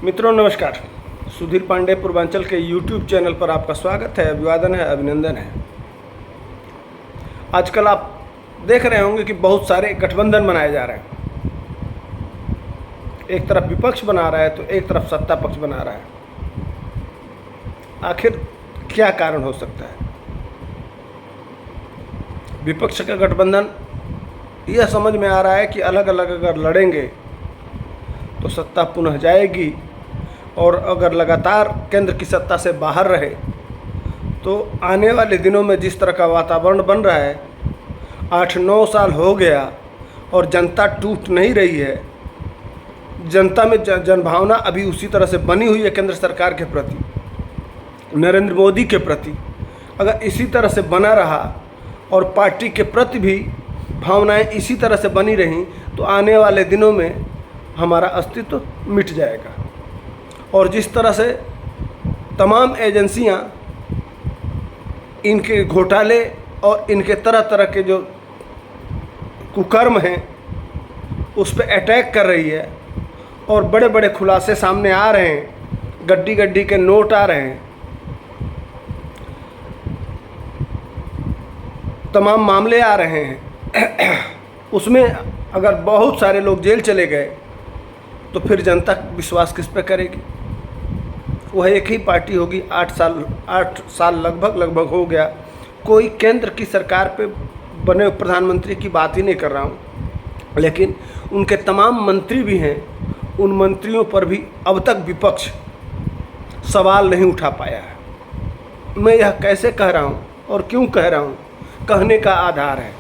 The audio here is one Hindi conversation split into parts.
मित्रों नमस्कार। सुधीर पांडे पूर्वांचल के YouTube चैनल पर आपका स्वागत है, अभिवादन है, अभिनंदन है। आजकल आप देख रहे होंगे कि बहुत सारे गठबंधन बनाए जा रहे हैं। एक तरफ विपक्ष बना रहा है तो एक तरफ सत्ता पक्ष बना रहा है। आखिर क्या कारण हो सकता है? विपक्ष का गठबंधन यह समझ में आ रहा है कि अलग अलग अगर लड़ेंगे तो सत्ता पुनः जाएगी, और अगर लगातार केंद्र की सत्ता से बाहर रहे तो आने वाले दिनों में जिस तरह का वातावरण बन रहा है, 8-9 साल हो गया और जनता टूट नहीं रही है। जनता में जनभावना अभी उसी तरह से बनी हुई है केंद्र सरकार के प्रति, नरेंद्र मोदी के प्रति। अगर इसी तरह से बना रहा और पार्टी के प्रति भी भावनाएं इसी तरह से बनी रहीं तो आने वाले दिनों में हमारा अस्तित्व मिट जाएगा। और जिस तरह से तमाम एजेंसियां इनके घोटाले और इनके तरह तरह के जो कुकर्म हैं उस पर अटैक कर रही है और बड़े बड़े खुलासे सामने आ रहे हैं, गड्डी गड्डी के नोट आ रहे हैं, तमाम मामले आ रहे हैं, उसमें अगर बहुत सारे लोग जेल चले गए तो फिर जनता विश्वास किस पर करेगी? वह एक ही पार्टी होगी। 8 साल लगभग हो गया, कोई केंद्र की सरकार पे बने प्रधानमंत्री की बात ही नहीं कर रहा हूँ, लेकिन उनके तमाम मंत्री भी हैं, उन मंत्रियों पर भी अब तक विपक्ष सवाल नहीं उठा पाया है। मैं यह कैसे कह रहा हूँ और क्यों कह रहा हूँ, कहने का आधार है।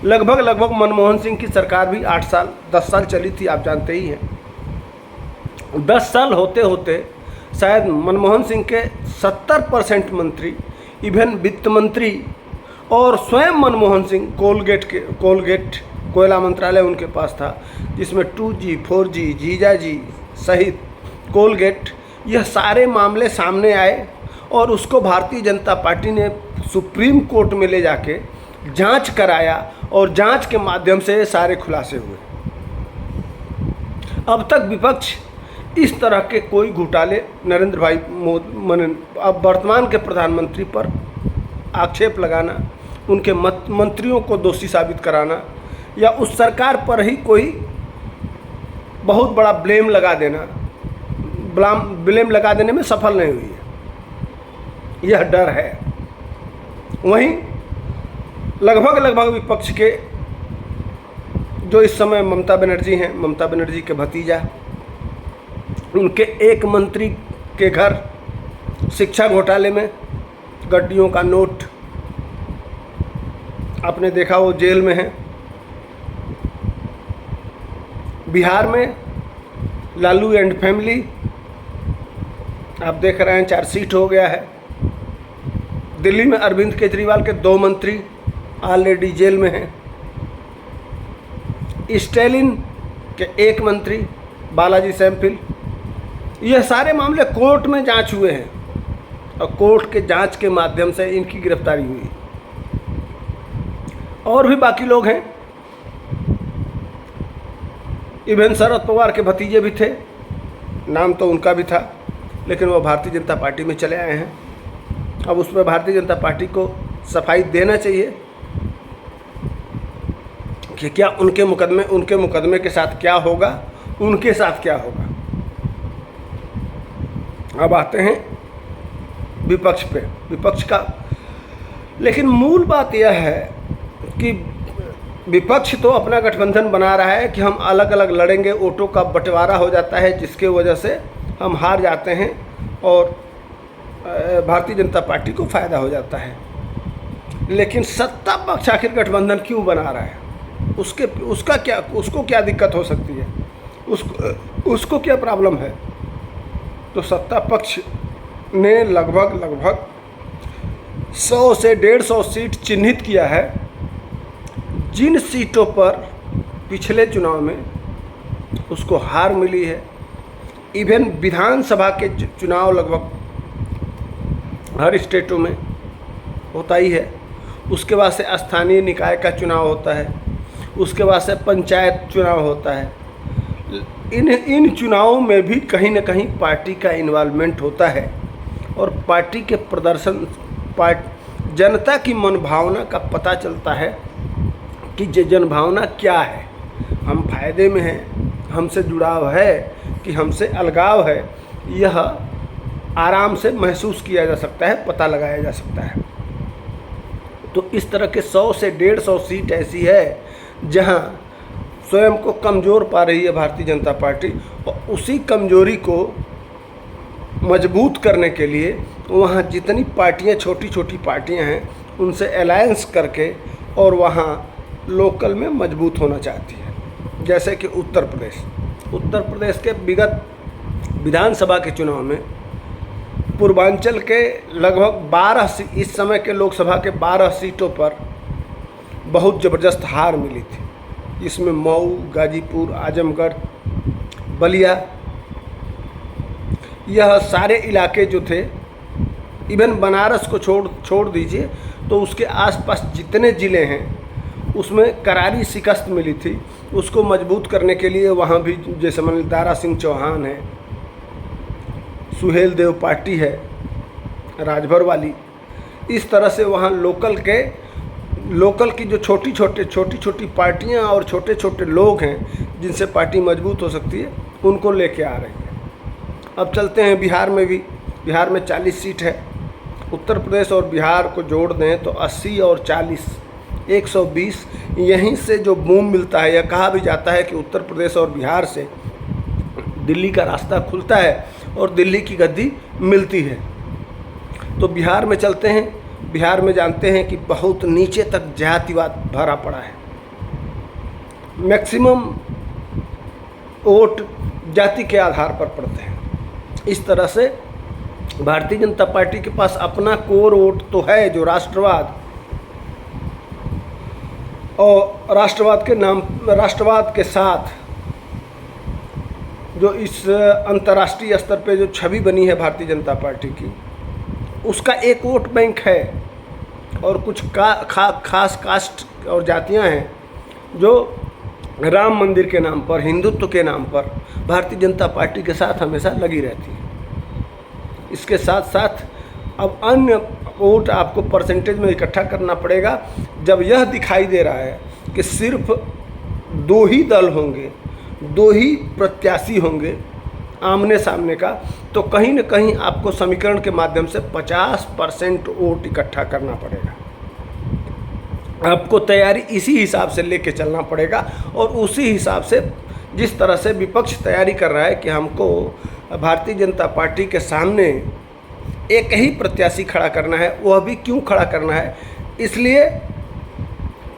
लगभग मनमोहन सिंह की सरकार भी 10 साल चली थी, आप जानते ही हैं। 10 साल होते होते शायद मनमोहन सिंह के 70% मंत्री, इवन वित्त मंत्री और स्वयं मनमोहन सिंह कोलगेट कोयला मंत्रालय उनके पास था, जिसमें 2G 4G जीजाजी सहित कोलगेट, यह सारे मामले सामने आए और उसको भारतीय जनता पार्टी ने सुप्रीम कोर्ट में ले जाके जांच कराया और जांच के माध्यम से सारे खुलासे हुए। अब तक विपक्ष इस तरह के कोई घोटाले नरेंद्र भाई अब वर्तमान के प्रधानमंत्री पर आक्षेप लगाना, उनके मंत्रियों को दोषी साबित कराना या उस सरकार पर ही कोई बहुत बड़ा ब्लेम लगा देने में सफल नहीं हुई है। यह डर है। वहीं लगभग विपक्ष के जो इस समय ममता बनर्जी हैं, ममता बनर्जी के भतीजा, उनके एक मंत्री के घर शिक्षा घोटाले में गड्डियों का नोट, आपने देखा वो जेल में है। बिहार में लालू एंड फैमिली, आप देख रहे हैं, चार्जशीट हो गया है। दिल्ली में अरविंद केजरीवाल के 2 मंत्री ऑलरेडी जेल में हैं। स्टेलिन के 1 मंत्री बालाजी सैमफिल, यह सारे मामले कोर्ट में जांच हुए हैं और कोर्ट के जांच के माध्यम से इनकी गिरफ्तारी हुई। और भी बाकी लोग हैं, इवन शरद पवार के भतीजे भी थे, नाम तो उनका भी था, लेकिन वो भारतीय जनता पार्टी में चले आए हैं। अब उसमें भारतीय जनता पार्टी को सफाई देना चाहिए कि क्या उनके मुकदमे के साथ क्या होगा, उनके साथ क्या होगा। अब आते हैं विपक्ष पे, विपक्ष का। लेकिन मूल बात यह है कि विपक्ष तो अपना गठबंधन बना रहा है कि हम अलग अलग लड़ेंगे, वोटों का बंटवारा हो जाता है जिसके वजह से हम हार जाते हैं और भारतीय जनता पार्टी को फ़ायदा हो जाता है। लेकिन सत्ता पक्ष आखिर गठबंधन क्यों बना रहा है? उसको क्या दिक्कत हो सकती है? उसको क्या प्रॉब्लम है? तो सत्ता पक्ष ने लगभग 100 से 150 सीट चिन्हित किया है, जिन सीटों पर पिछले चुनाव में उसको हार मिली है। इवन विधानसभा के चुनाव लगभग हर स्टेटों में होता ही है। उसके बाद से स्थानीय निकाय का चुनाव होता है, उसके बाद से पंचायत चुनाव होता है। इन चुनावों में भी कहीं न कहीं पार्टी का इन्वॉल्वमेंट होता है और पार्टी के प्रदर्शन जनता की मनभावना का पता चलता है कि ये जनभावना क्या है, हम फायदे में हैं, हमसे जुड़ाव है कि हमसे अलगाव है, यह आराम से महसूस किया जा सकता है, पता लगाया जा सकता है। तो इस तरह के 100 से 150 सीट ऐसी है जहां स्वयं को कमज़ोर पा रही है भारतीय जनता पार्टी, और उसी कमजोरी को मजबूत करने के लिए वहाँ जितनी पार्टियाँ, छोटी छोटी पार्टियाँ हैं, उनसे अलायंस करके और वहाँ लोकल में मजबूत होना चाहती है। जैसे कि उत्तर प्रदेश के विगत विधानसभा के चुनाव में पूर्वांचल के लगभग 12 इस समय के लोकसभा के 12 सीटों पर बहुत ज़बरदस्त हार मिली थी। इसमें मऊ, गाजीपुर, आजमगढ़, बलिया, यह सारे इलाके जो थे, इवन बनारस को छोड़ दीजिए तो उसके आसपास जितने ज़िले हैं उसमें करारी शिकस्त मिली थी। उसको मजबूत करने के लिए वहाँ भी जैसे मान दारा सिंह चौहान है, सुहेल देव पार्टी है राजभर वाली, इस तरह से वहाँ लोकल की जो छोटी छोटी पार्टियाँ और छोटे छोटे लोग हैं जिनसे पार्टी मजबूत हो सकती है, उनको लेके आ रही है। अब चलते हैं बिहार में भी। बिहार में 40 सीट है। उत्तर प्रदेश और बिहार को जोड़ दें तो 80 और 40 120, यहीं से जो बूम मिलता है, यह कहा भी जाता है कि उत्तर प्रदेश और बिहार से दिल्ली का रास्ता खुलता है और दिल्ली की गद्दी मिलती है। तो बिहार में चलते हैं। बिहार में जानते हैं कि बहुत नीचे तक जातिवाद भरा पड़ा है, मैक्सिमम वोट जाति के आधार पर पड़ते हैं। इस तरह से भारतीय जनता पार्टी के पास अपना कोर वोट तो है जो राष्ट्रवाद, और राष्ट्रवाद के साथ जो इस अंतर्राष्ट्रीय स्तर पे जो छवि बनी है भारतीय जनता पार्टी की, उसका एक वोट बैंक है। और कुछ खास कास्ट और जातियां हैं जो राम मंदिर के नाम पर, हिंदुत्व के नाम पर भारतीय जनता पार्टी के साथ हमेशा लगी रहती है। इसके साथ साथ अब अन्य वोट आपको परसेंटेज में इकट्ठा करना पड़ेगा। जब यह दिखाई दे रहा है कि सिर्फ 2 ही दल होंगे, 2 ही प्रत्याशी होंगे आमने सामने का, तो कहीं न कहीं आपको समीकरण के माध्यम से 50% वोट इकट्ठा करना पड़ेगा। आपको तैयारी इसी हिसाब से लेके चलना पड़ेगा और उसी हिसाब से जिस तरह से विपक्ष तैयारी कर रहा है कि हमको भारतीय जनता पार्टी के सामने एक ही प्रत्याशी खड़ा करना है। वह भी क्यों खड़ा करना है? इसलिए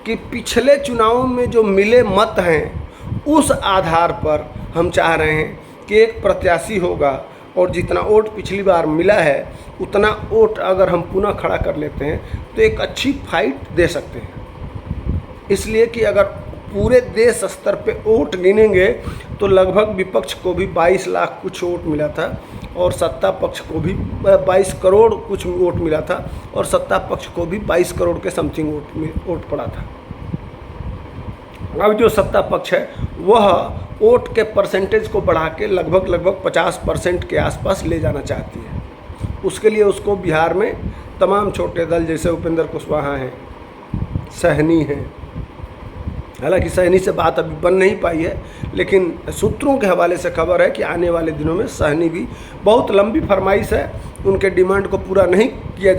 कि पिछले चुनावों में जो मिले मत हैं उस आधार पर हम चाह रहे हैं कि एक प्रत्याशी होगा और जितना वोट पिछली बार मिला है उतना वोट अगर हम पुनः खड़ा कर लेते हैं तो एक अच्छी फाइट दे सकते हैं। इसलिए कि अगर पूरे देश स्तर पे वोट गिनेंगे तो लगभग विपक्ष को भी 22 लाख कुछ वोट मिला था और सत्ता पक्ष को भी 22 करोड़ कुछ वोट मिला था और सत्ता पक्ष को भी 22 करोड़ के समथिंग वोट पड़ा था। अब जो सत्ता पक्ष है वह वोट के परसेंटेज को बढ़ा के लगभग 50% के आसपास ले जाना चाहती है। उसके लिए उसको बिहार में तमाम छोटे दल जैसे उपेंद्र कुशवाहा हैं, सहनी हैं, हालांकि सहनी से बात अभी बन नहीं पाई है, लेकिन सूत्रों के हवाले से खबर है कि आने वाले दिनों में सहनी भी, बहुत लंबी फरमाइश है, उनके डिमांड को पूरा नहीं किया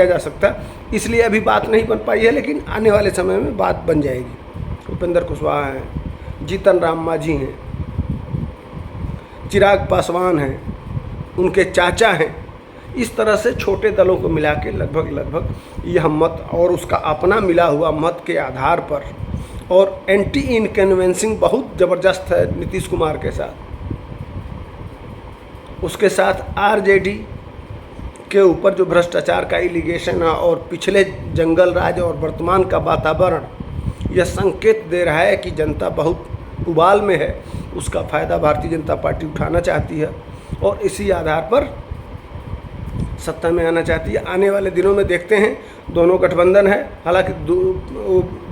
जा सकता, इसलिए अभी बात नहीं बन पाई है, लेकिन आने वाले समय में बात बन जाएगी। उपेंद्र कुशवाहा हैं, जीतन राम मांझी हैं, चिराग पासवान हैं, उनके चाचा हैं। इस तरह से छोटे दलों को मिला के लगभग यह मत और उसका अपना मिला हुआ मत के आधार पर, और एंटी इनकन्वेंसिंग बहुत ज़बरदस्त है नीतीश कुमार के साथ, उसके साथ आरजेडी के ऊपर जो भ्रष्टाचार का एलिगेशन है और पिछले जंगल राज और वर्तमान का वातावरण, यह संकेत दे रहा है कि जनता बहुत उबाल में है। उसका फ़ायदा भारतीय जनता पार्टी उठाना चाहती है और इसी आधार पर सत्ता में आना चाहती है। आने वाले दिनों में देखते हैं, दोनों गठबंधन है। हालांकि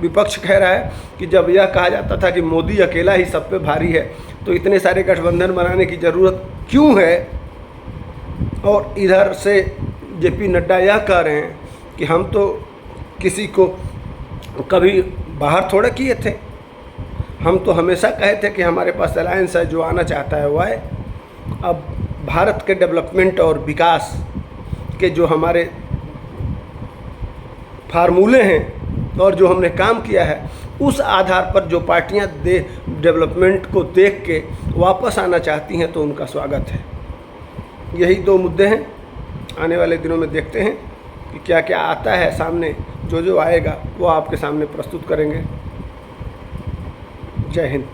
विपक्ष कह रहा है कि जब यह कहा जाता था कि मोदी अकेला ही सब पे भारी है, तो इतने सारे गठबंधन बनाने की ज़रूरत क्यों है। और इधर से जेपी नड्डा यह कह रहे हैं कि हम तो किसी को कभी बाहर थोड़ा किए थे, हम तो हमेशा कहे थे कि हमारे पास अलायंस है, जो आना चाहता है वो आए। अब भारत के डेवलपमेंट और विकास के जो हमारे फार्मूले हैं और जो हमने काम किया है, उस आधार पर जो पार्टियां डेवलपमेंट को देख के वापस आना चाहती हैं, तो उनका स्वागत है। यही दो मुद्दे हैं। आने वाले दिनों में देखते हैं कि क्या क्या आता है सामने। जो जो आएगा वो आपके सामने प्रस्तुत करेंगे। जय हिंद।